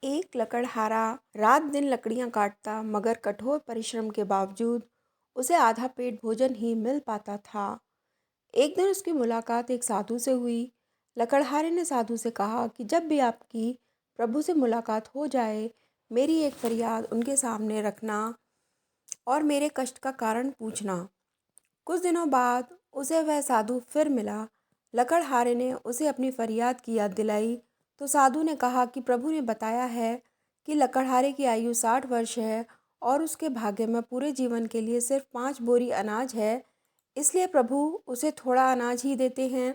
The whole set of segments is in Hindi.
एक लकड़हारा रात दिन लकड़ियां काटता, मगर कठोर परिश्रम के बावजूद उसे आधा पेट भोजन ही मिल पाता था। एक दिन उसकी मुलाकात एक साधु से हुई। लकड़हारे ने साधु से कहा कि जब भी आपकी प्रभु से मुलाकात हो जाए, मेरी एक फरियाद उनके सामने रखना और मेरे कष्ट का कारण पूछना। कुछ दिनों बाद उसे वह साधु फिर मिला। लकड़हारे ने उसे अपनी फरियाद की याद दिलाई तो साधु ने कहा कि प्रभु ने बताया है कि लकड़हारे की आयु 60 वर्ष है और उसके भाग्य में पूरे जीवन के लिए सिर्फ 5 बोरी अनाज है। इसलिए प्रभु उसे थोड़ा अनाज ही देते हैं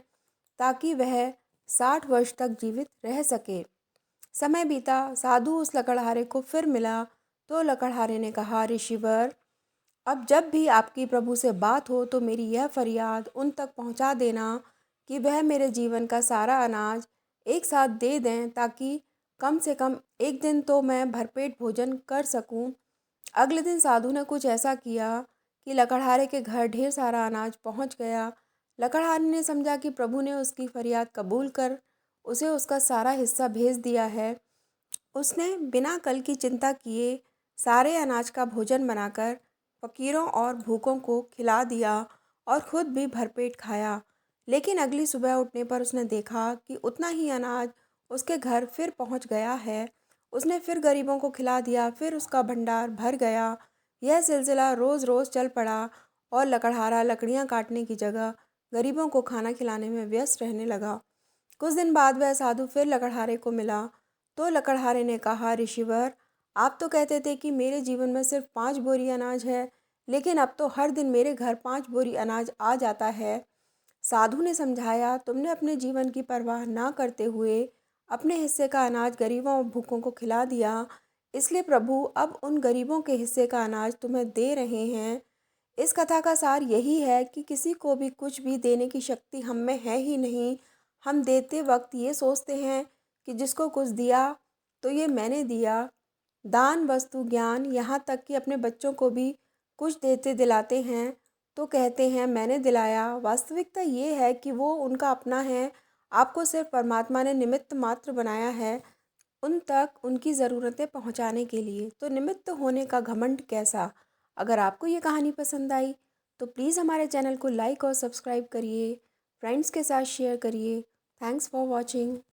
ताकि वह 60 वर्ष तक जीवित रह सके। समय बीता, साधु उस लकड़हारे को फिर मिला तो लकड़हारे ने कहा, ऋषिवर, अब जब भी आपकी प्रभु से बात हो तो मेरी यह फरियाद उन तक पहुंचा देना कि वह मेरे जीवन का सारा अनाज एक साथ दे दें ताकि कम से कम एक दिन तो मैं भरपेट भोजन कर सकूं। अगले दिन साधु ने कुछ ऐसा किया कि लकड़हारे के घर ढेर सारा अनाज पहुंच गया। लकड़हारे ने समझा कि प्रभु ने उसकी फरियाद कबूल कर उसे उसका सारा हिस्सा भेज दिया है। उसने बिना कल की चिंता किए सारे अनाज का भोजन बनाकर फकीरों और भूखों को खिला दिया और खुद भी भरपेट खाया। लेकिन अगली सुबह उठने पर उसने देखा कि उतना ही अनाज उसके घर फिर पहुंच गया है। उसने फिर गरीबों को खिला दिया, फिर उसका भंडार भर गया। यह सिलसिला रोज़ रोज़ चल पड़ा और लकड़हारा लकड़ियां काटने की जगह गरीबों को खाना खिलाने में व्यस्त रहने लगा। कुछ दिन बाद वह साधु फिर लकड़हारे को मिला तो लकड़हारे ने कहा, ऋषिवर, आप तो कहते थे कि मेरे जीवन में सिर्फ 5 बोरी अनाज है, लेकिन अब तो हर दिन मेरे घर 5 बोरी अनाज आ जाता है। साधु ने समझाया, तुमने अपने जीवन की परवाह ना करते हुए अपने हिस्से का अनाज गरीबों और भूखों को खिला दिया, इसलिए प्रभु अब उन गरीबों के हिस्से का अनाज तुम्हें दे रहे हैं। इस कथा का सार यही है कि किसी को भी कुछ भी देने की शक्ति हम में है ही नहीं। हम देते वक्त ये सोचते हैं कि जिसको कुछ दिया तो ये मैंने दिया। दान, वस्तु, ज्ञान, यहाँ तक कि अपने बच्चों को भी कुछ देते दिलाते हैं तो कहते हैं मैंने दिलाया। वास्तविकता ये है कि वो उनका अपना है। आपको सिर्फ परमात्मा ने निमित्त मात्र बनाया है उन तक उनकी ज़रूरतें पहुंचाने के लिए। तो निमित्त होने का घमंड कैसा। अगर आपको ये कहानी पसंद आई तो प्लीज़ हमारे चैनल को लाइक और सब्सक्राइब करिए, फ्रेंड्स के साथ शेयर करिए। Thanks for watching.